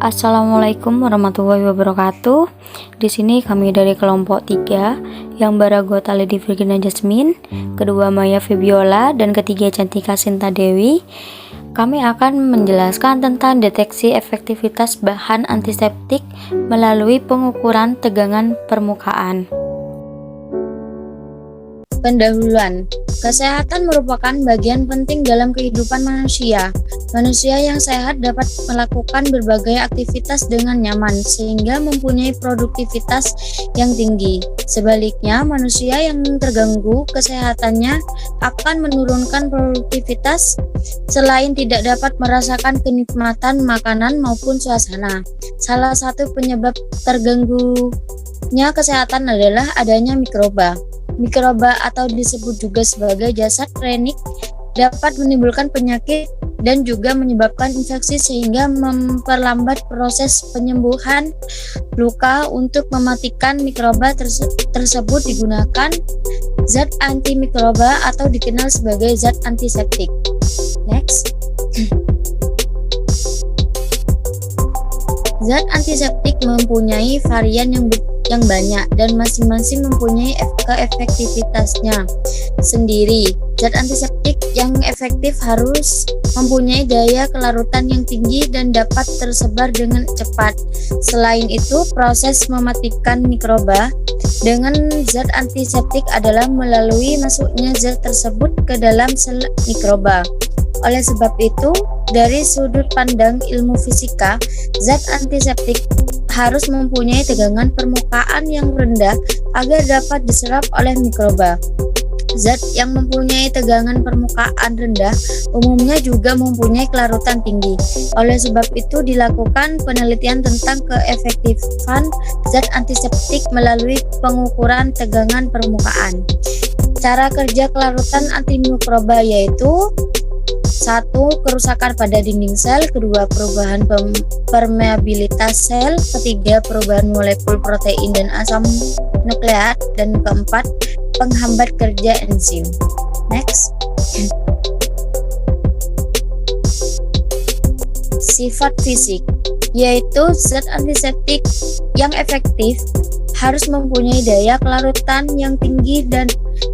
Assalamualaikum warahmatullahi wabarakatuh. Di sini kami dari kelompok 3 yang beragota Lady Virginia Jasmine, kedua Maya Febiola, dan ketiga Cantika Sinta Dewi. Kami akan menjelaskan tentang deteksi efektivitas bahan antiseptik melalui pengukuran tegangan permukaan. Pendahuluan. Kesehatan merupakan bagian penting dalam kehidupan manusia. Manusia yang sehat dapat melakukan berbagai aktivitas dengan nyaman sehingga mempunyai produktivitas yang tinggi. Sebaliknya, manusia yang terganggu kesehatannya akan menurunkan produktivitas selain tidak dapat merasakan kenikmatan makanan maupun suasana. Salah satu penyebab terganggunya kesehatan adalah adanya mikroba. Mikroba atau disebut juga sebagai jasad klinik dapat menimbulkan penyakit dan juga menyebabkan infeksi sehingga memperlambat proses penyembuhan luka. Untuk mematikan mikroba tersebut digunakan zat antimikroba atau dikenal sebagai zat antiseptik. Next. Zat antiseptik mempunyai varian yang banyak dan masing-masing mempunyai keefektivitasnya sendiri. Zat antiseptik yang efektif harus mempunyai daya kelarutan yang tinggi dan dapat tersebar dengan cepat. Selain itu, proses mematikan mikroba dengan zat antiseptik adalah melalui masuknya zat tersebut ke dalam sel mikroba. Oleh sebab itu, dari sudut pandang ilmu fisika, zat antiseptik harus mempunyai tegangan permukaan yang rendah agar dapat diserap oleh mikroba. Zat yang mempunyai tegangan permukaan rendah umumnya juga mempunyai kelarutan tinggi. Oleh sebab itu dilakukan penelitian tentang keefektifan zat antiseptik melalui pengukuran tegangan permukaan. Cara kerja kelarutan antimikroba yaitu: 1. Kerusakan pada dinding sel. 2. Perubahan permeabilitas sel. 3. Perubahan molekul protein dan asam nukleat. Dan 4. Penghambat kerja enzim. Next. Sifat fisik, yaitu zat antiseptik yang efektif harus mempunyai daya kelarutan yang tinggi dan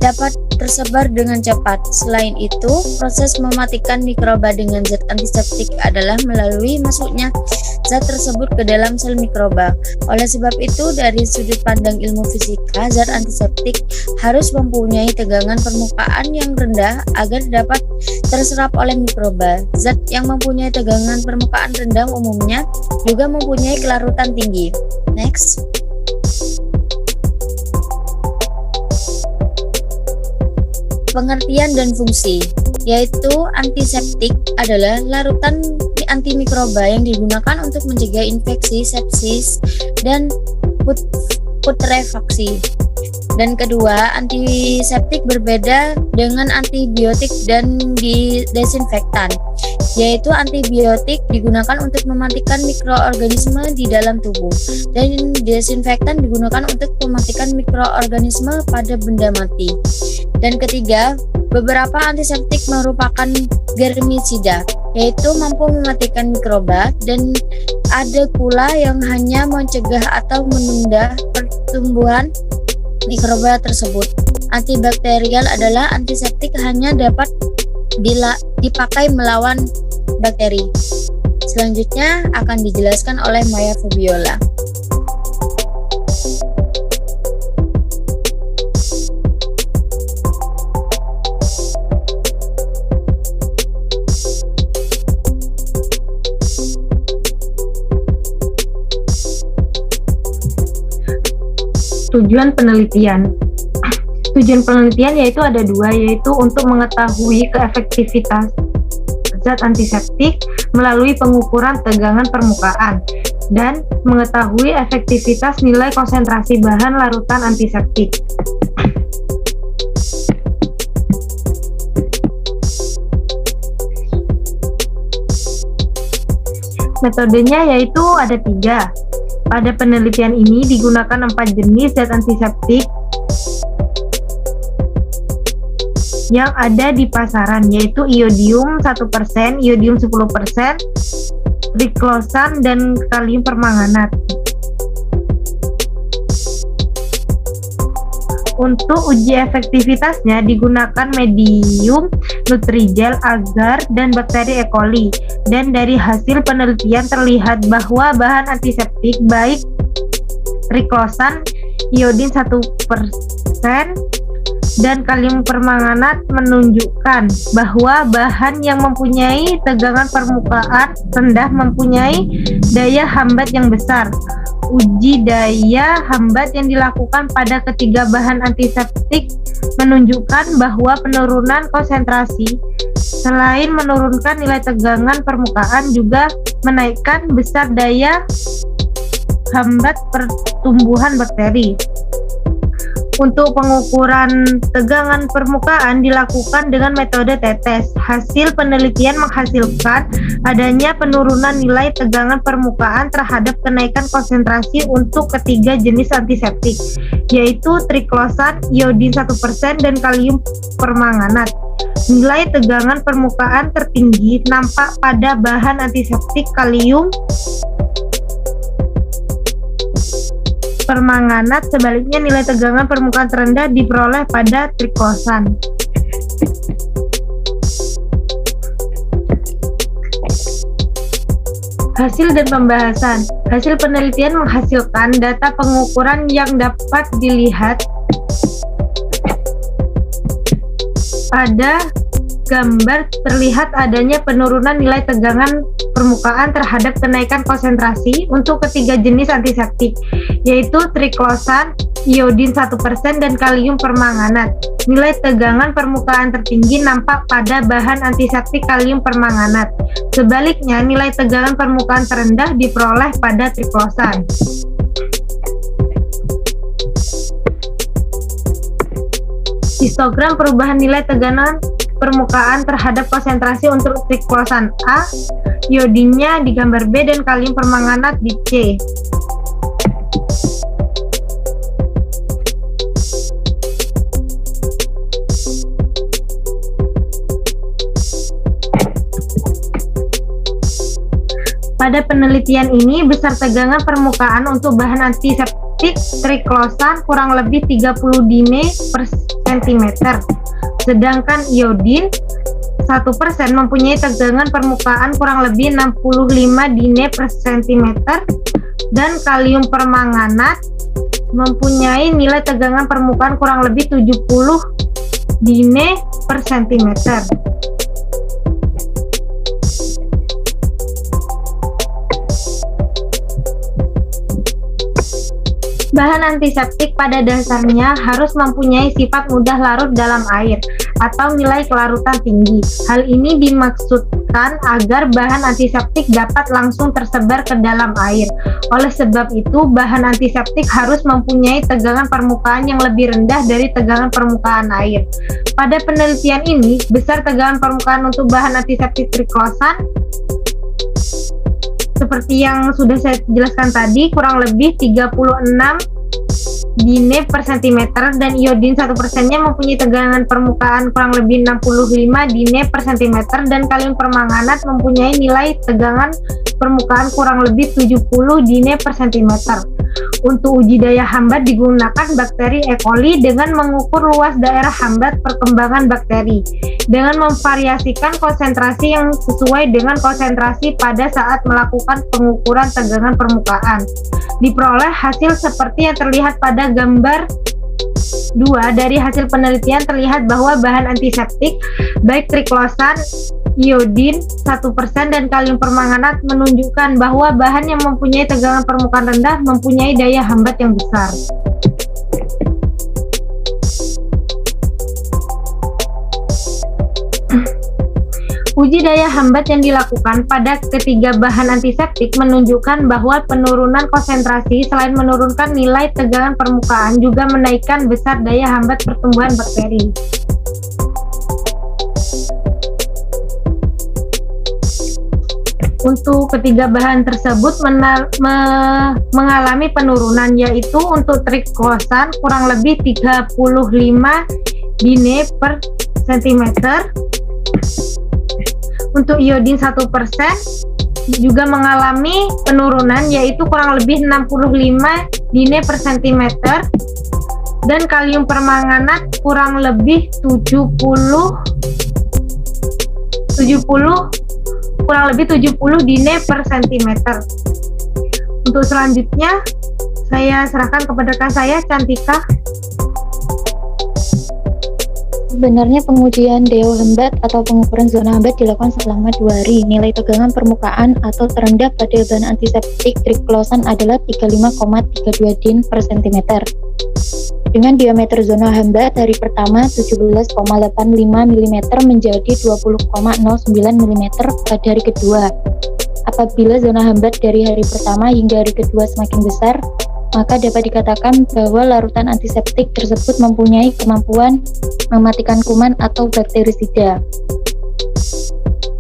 dapat tersebar dengan cepat. Selain itu, proses mematikan mikroba dengan zat antiseptik adalah melalui masuknya zat tersebut ke dalam sel mikroba. Oleh sebab itu, dari sudut pandang ilmu fisika, zat antiseptik harus mempunyai tegangan permukaan yang rendah agar dapat terserap oleh mikroba. Zat yang mempunyai tegangan permukaan rendah umumnya juga mempunyai kelarutan tinggi. Next. Pengertian dan fungsi, yaitu antiseptik adalah larutan antimikroba yang digunakan untuk mencegah infeksi, sepsis, dan putrefaksi. Dan kedua, antiseptik berbeda dengan antibiotik dan desinfektan, yaitu antibiotik digunakan untuk mematikan mikroorganisme di dalam tubuh, dan desinfektan digunakan untuk mematikan mikroorganisme pada benda mati. Dan ketiga, beberapa antiseptik merupakan germisida, yaitu mampu mematikan mikroba, dan ada pula yang hanya mencegah atau menunda pertumbuhan mikroba tersebut. Antibakterial adalah antiseptik hanya dapat dipakai melawan bakteri. Selanjutnya akan dijelaskan oleh Maya Febiola. Tujuan penelitian. Tujuan penelitian yaitu ada dua, yaitu untuk mengetahui keefektivitas zat antiseptik melalui pengukuran tegangan permukaan dan mengetahui efektivitas nilai konsentrasi bahan larutan antiseptik. Metodenya yaitu ada 3. Pada penelitian ini digunakan 4 jenis zat antiseptik yang ada di pasaran, yaitu iodium 1%, iodium 10%, triklosan, dan kalium permanganat. Untuk uji efektivitasnya digunakan medium Nutrijel, agar, dan bakteri E. coli. Dan dari hasil penelitian terlihat bahwa bahan antiseptik baik triklosan, iodin 1%, dan kalium permanganat menunjukkan bahwa bahan yang mempunyai tegangan permukaan rendah mempunyai daya hambat yang besar. Uji daya hambat yang dilakukan pada ketiga bahan antiseptik menunjukkan bahwa penurunan konsentrasi selain menurunkan nilai tegangan permukaan juga menaikkan besar daya hambat pertumbuhan bakteri. Untuk pengukuran tegangan permukaan dilakukan dengan metode tetes. Hasil penelitian menghasilkan adanya penurunan nilai tegangan permukaan terhadap kenaikan konsentrasi untuk ketiga jenis antiseptik, yaitu triklosan, iodin 1%, dan kalium permanganat. Nilai tegangan permukaan tertinggi nampak pada bahan antiseptik kalium permanganat, sebaliknya nilai tegangan permukaan terendah diperoleh pada triklosan. Hasil dan pembahasan. Hasil penelitian menghasilkan data pengukuran yang dapat dilihat pada gambar. Terlihat adanya penurunan nilai tegangan permukaan terhadap kenaikan konsentrasi untuk ketiga jenis antiseptik, yaitu triklosan, iodin 1%, dan kalium permanganat. Nilai tegangan permukaan tertinggi nampak pada bahan antiseptik kalium permanganat. Sebaliknya, nilai tegangan permukaan terendah diperoleh pada triklosan. Histogram perubahan nilai tegangan permukaan terhadap konsentrasi untuk triklosan A, iodinnya di gambar B, dan kalium permanganat di C. Pada penelitian ini, besar tegangan permukaan untuk bahan antiseptik triklosan kurang lebih 30 dine per sentimeter, sedangkan iodin 1% mempunyai tegangan permukaan kurang lebih 65 dine per sentimeter, dan kalium permanganat mempunyai nilai tegangan permukaan kurang lebih 70 dine per sentimeter. Bahan antiseptik pada dasarnya harus mempunyai sifat mudah larut dalam air atau nilai kelarutan tinggi. Hal ini dimaksudkan agar bahan antiseptik dapat langsung tersebar ke dalam air. Oleh sebab itu, bahan antiseptik harus mempunyai tegangan permukaan yang lebih rendah dari tegangan permukaan air. Pada penelitian ini, besar tegangan permukaan untuk bahan antiseptik triklosan seperti yang sudah saya jelaskan tadi, kurang lebih 36 dine per sentimeter, dan iodin 1%-nya mempunyai tegangan permukaan kurang lebih 65 dine per sentimeter, dan kalium permanganat mempunyai nilai tegangan permukaan kurang lebih 70 dine per sentimeter. Untuk uji daya hambat digunakan bakteri E. coli dengan mengukur luas daerah hambat perkembangan bakteri dengan memvariasikan konsentrasi yang sesuai dengan konsentrasi pada saat melakukan pengukuran tegangan permukaan. Diperoleh hasil seperti yang terlihat pada gambar 2. Dari hasil penelitian terlihat bahwa bahan antiseptik baik triklosan, iodin 1%, dan kalium permanganat menunjukkan bahwa bahan yang mempunyai tegangan permukaan rendah mempunyai daya hambat yang besar. Uji daya hambat yang dilakukan pada ketiga bahan antiseptik menunjukkan bahwa penurunan konsentrasi selain menurunkan nilai tegangan permukaan juga menaikkan besar daya hambat pertumbuhan bakteri. Untuk ketiga bahan tersebut mengalami penurunan, yaitu untuk triklosan kurang lebih 35 dine per sentimeter, untuk iodin 1% juga mengalami penurunan, yaitu kurang lebih 65 dine per sentimeter, dan kalium permanganat kurang lebih 70 dine per sentimeter. Untuk selanjutnya saya serahkan kepada rekan saya, Cantika. Sebenarnya pengujian DO hambat atau pengukuran zona hambat dilakukan selama 2 hari. Nilai tegangan permukaan atau terendah pada bahan antiseptik triklosan adalah 35,32 din per cm. Dengan diameter zona hambat hari pertama 17,85 mm menjadi 20,09 mm pada hari kedua. Apabila zona hambat dari hari pertama hingga hari kedua semakin besar, maka dapat dikatakan bahwa larutan antiseptik tersebut mempunyai kemampuan mematikan kuman atau bakterisida.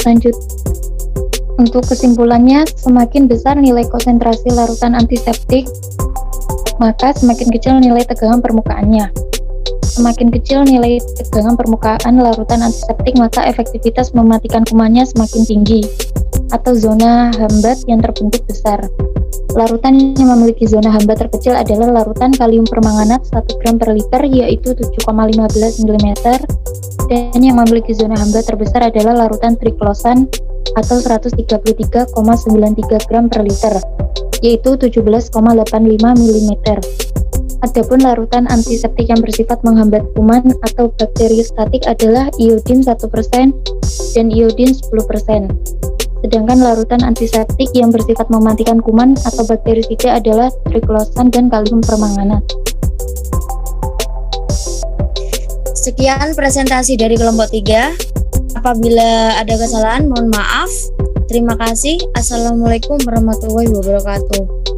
Lanjut, untuk kesimpulannya, semakin besar nilai konsentrasi larutan antiseptik, maka semakin kecil nilai tegangan permukaannya. Semakin kecil nilai tegangan permukaan larutan antiseptik, maka efektivitas mematikan kumannya semakin tinggi, atau zona hambat yang terbentuk besar. Larutan yang memiliki zona hambat terkecil adalah larutan kalium permanganat 1 gram per liter, yaitu 7,15 mm, dan yang memiliki zona hambat terbesar adalah larutan triklosan atau 133,93 gram per liter, yaitu 17,85 mm. Adapun larutan antiseptik yang bersifat menghambat kuman atau bakteriostatik adalah iodin 1% dan iodin 10%. Sedangkan larutan antiseptik yang bersifat mematikan kuman atau bakterisida adalah triklosan dan kalium permanganat. Sekian presentasi dari kelompok 3. Apabila ada kesalahan, mohon maaf. Terima kasih. Assalamualaikum warahmatullahi wabarakatuh.